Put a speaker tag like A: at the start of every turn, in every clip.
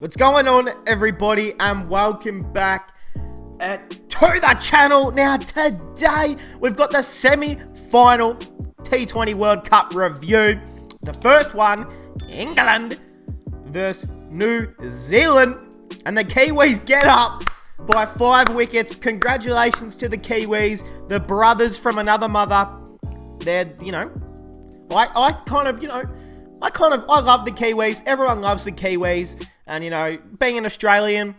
A: What's going on, everybody, and welcome back to the channel. Now, today, we've got the semi-final T20 World Cup review. The first one, England versus New Zealand. And the Kiwis get up by 5 wickets. Congratulations to the Kiwis, the brothers from another mother. They're, I love the Kiwis. Everyone loves the Kiwis. And, being an Australian,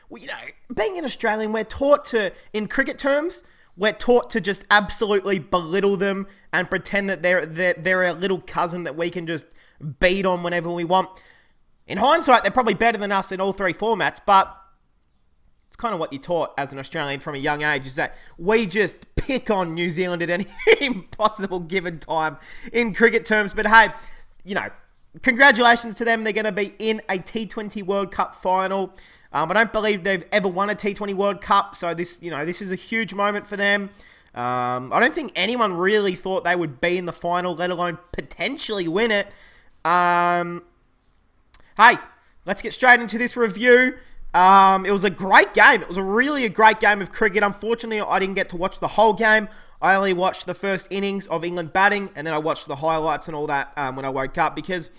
A: we're taught to, in cricket terms, we're taught to just absolutely belittle them and pretend that they're a little cousin that we can just beat on whenever we want. In hindsight, they're probably better than us in all three formats, but it's kind of what you're taught as an Australian from a young age, is that we just pick on New Zealand at any possible given time in cricket terms. But hey, congratulations to them. They're going to be in a T20 World Cup final. I don't believe they've ever won a T20 World Cup, so this is a huge moment for them. I don't think anyone really thought they would be in the final, let alone potentially win it. Hey, let's get straight into this review. It was a great game. It was a great game of cricket. Unfortunately, I didn't get to watch the whole game. I only watched the first innings of England batting, and then I watched the highlights and all that when I woke up because,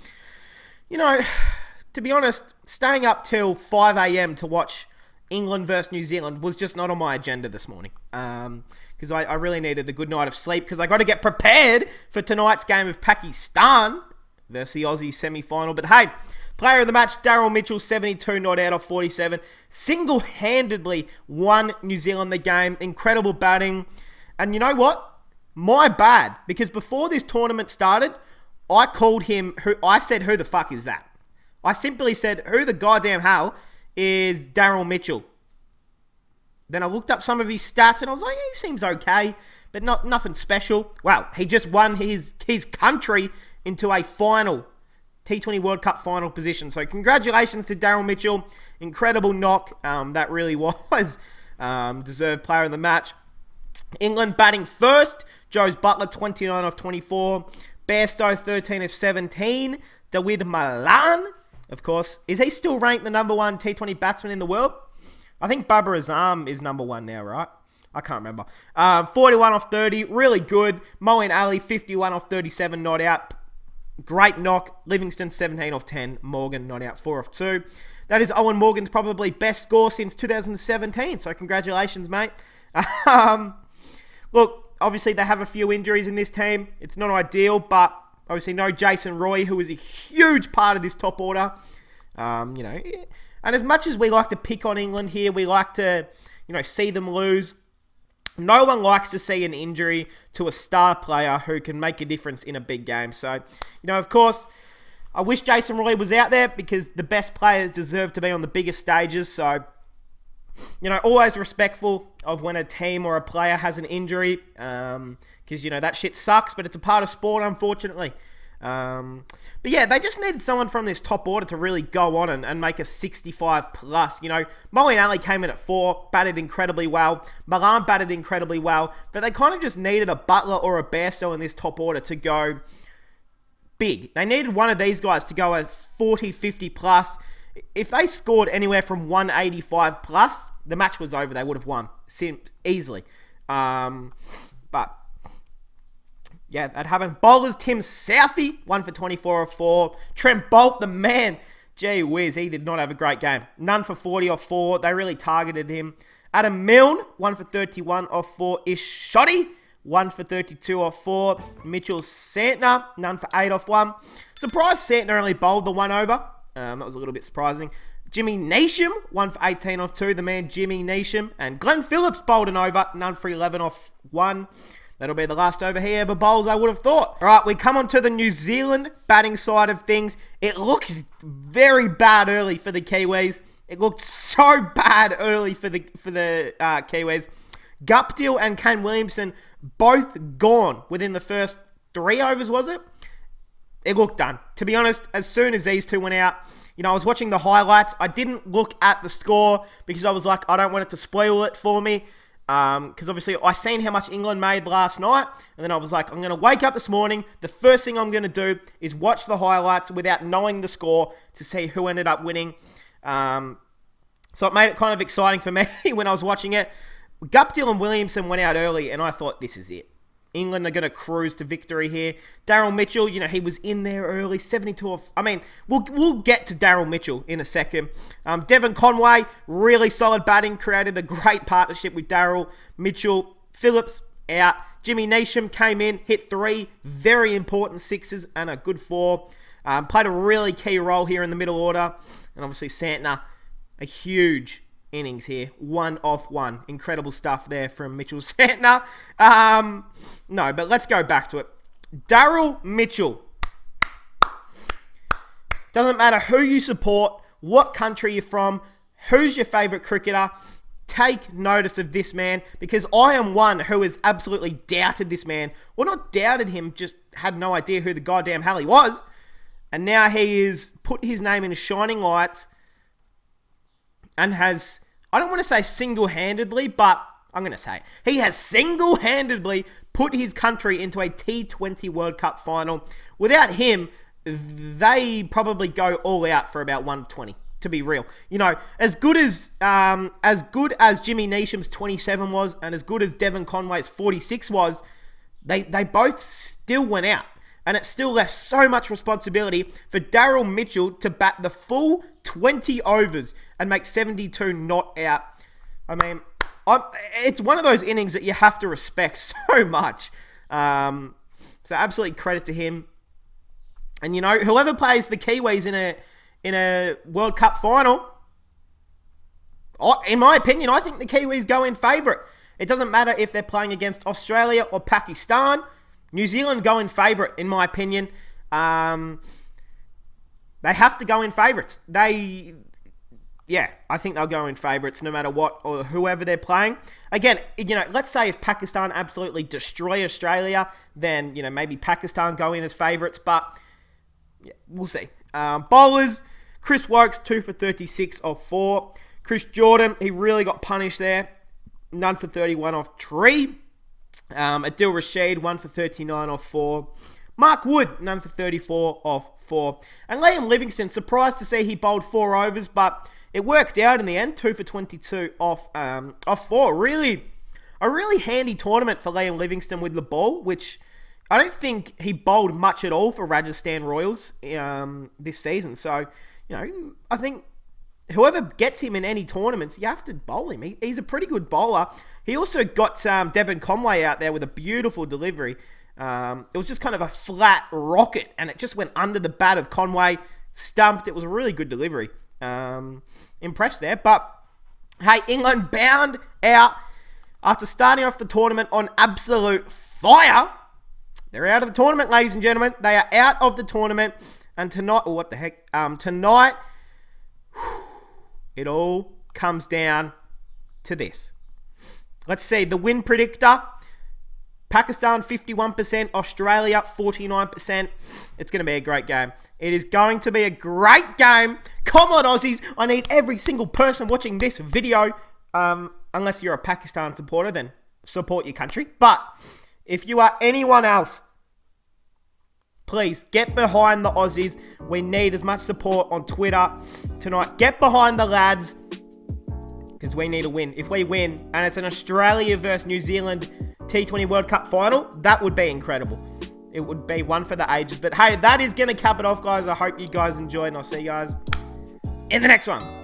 A: to be honest, staying up till 5 a.m. to watch England versus New Zealand was just not on my agenda this morning because I really needed a good night of sleep because I got to get prepared for tonight's game of Pakistan versus the Aussie semi-final. But hey, player of the match, Daryl Mitchell, 72 not out of 47. Single-handedly won New Zealand the game. Incredible batting. And you know what? My bad. Because before this tournament started, I called him, I said, who the fuck is that? I simply said, who the goddamn hell is Daryl Mitchell? Then I looked up some of his stats and I was like, yeah, he seems okay, but nothing special. Well, he just won his country into a final, T20 World Cup final position. So congratulations to Daryl Mitchell. Incredible knock. That really was deserved player of the match. England batting first. Joes Buttler, 29 of 24. Bairstow, 13 of 17. David Malan, of course. Is he still ranked the number one T20 batsman in the world? I think Babar Azam is number one now, right? I can't remember. 41 off 30. Really good. Moeen Ali, 51 off 37. Not out. Great knock. Livingston, 17 off 10. Morgan, not out. 4 off 2. That is Owen Morgan's probably best score since 2017. So congratulations, mate. Look, obviously they have a few injuries in this team. It's not ideal, but obviously no Jason Roy, who is a huge part of this top order. And as much as we like to pick on England here, we like to, see them lose. No one likes to see an injury to a star player who can make a difference in a big game. So, of course, I wish Jason Roy was out there because the best players deserve to be on the biggest stages. So, always respectful of when a team or a player has an injury because, that shit sucks, but it's a part of sport, unfortunately. But yeah, they just needed someone from this top order to really go on and make a 65 plus. Moeen Ali came in at 4, batted incredibly well. Malan batted incredibly well, but they kind of just needed a Buttler or a Bairstow in this top order to go big. They needed one of these guys to go at 40, 50 plus. If they scored anywhere from 185 plus, the match was over. They would have won easily. But yeah, that happened. Bowlers, Tim Southey, 1 for 24 off 4. Trent Boult, the man. Gee whiz, he did not have a great game. None for 40 off 4. They really targeted him. Adam Milne, 1 for 31 off 4. Ish Shoddy, 1 for 32 off 4. Mitchell Santner, none for 8 off 1. Surprised Santner only bowled the 1 over. That was a little bit surprising. Jimmy Neesham, 1 for 18 off 2. The man Jimmy Neesham. And Glenn Phillips bowled an over. None for 11 off 1. That'll be the last over he ever bowls, I would have thought. All right, we come on to the New Zealand batting side of things. It looked very bad early for the Kiwis. It looked so bad early for the Kiwis. Guptill and Kane Williamson both gone within the first 3 overs, was it? It looked done. To be honest, as soon as these two went out, I was watching the highlights. I didn't look at the score because I was like, I don't want it to spoil it for me. Because obviously I seen how much England made last night, and then I was like, I'm going to wake up this morning. The first thing I'm going to do is watch the highlights without knowing the score to see who ended up winning. So it made it kind of exciting for me when I was watching it. Guptill and Williamson went out early, and I thought, this is it. England are going to cruise to victory here. Daryl Mitchell, he was in there early, 72 off. I mean, we'll get to Daryl Mitchell in a second. Devon Conway, really solid batting, created a great partnership with Daryl Mitchell. Phillips out. Jimmy Neesham came in, hit 3 very important 6s and a good 4. Played a really key role here in the middle order. And obviously Santner, a huge innings here. 1 off 1. Incredible stuff there from Mitchell Santner. No, but let's go back to it. Daryl Mitchell. Doesn't matter who you support, what country you're from, who's your favourite cricketer. Take notice of this man, because I am one who has absolutely doubted this man. Well, not doubted him, just had no idea who the goddamn hell he was. And now he is put his name in shining lights and has, I don't want to say single-handedly, but I'm going to say he has single-handedly put his country into a T20 World Cup final. Without him, they probably go all out for about 120, to be real. As good as Jimmy Neesham's 27 was, and as good as Devon Conway's 46 was, they both still went out. And it still left so much responsibility for Daryl Mitchell to bat the full 20 overs and make 72 not out. I mean, it's one of those innings that you have to respect so much. So absolutely credit to him. And whoever plays the Kiwis in a World Cup final, in my opinion, I think the Kiwis go in favourite. It doesn't matter if they're playing against Australia or Pakistan. New Zealand go in favourite, in my opinion. They have to go in favourites. I think they'll go in favourites no matter what or whoever they're playing. Again, let's say if Pakistan absolutely destroy Australia, then, maybe Pakistan go in as favourites, but yeah, we'll see. Bowlers, Chris Wokes, 2 for 36 off 4. Chris Jordan, he really got punished there. None for 31 off 3. Adil Rashid, 1 for 39 off 4. Mark Wood, none for 34 off 4. And Liam Livingstone, surprised to see he bowled 4 overs, but it worked out in the end. 2 for 22 off 4. Really, a really handy tournament for Liam Livingstone with the ball, which I don't think he bowled much at all for Rajasthan Royals this season. So, I think whoever gets him in any tournaments, you have to bowl him. He's a pretty good bowler. He also got Devon Conway out there with a beautiful delivery. It was just kind of a flat rocket, and it just went under the bat of Conway, stumped. It was a really good delivery. Impressed there. But, hey, England bound out after starting off the tournament on absolute fire. They're out of the tournament, ladies and gentlemen. They are out of the tournament. And tonight, tonight, it all comes down to this. Let's see, the win predictor. Pakistan 51%, Australia 49%. It's going to be a great game. It is going to be a great game. Come on, Aussies. I need every single person watching this video. Unless you're a Pakistan supporter, then support your country. But if you are anyone else, please get behind the Aussies. We need as much support on Twitter tonight. Get behind the lads, because we need a win. If we win, and it's an Australia versus New Zealand T20 World Cup final, that would be incredible. It would be one for the ages. But hey, that is going to cap it off, guys. I hope you guys enjoyed, and I'll see you guys in the next one.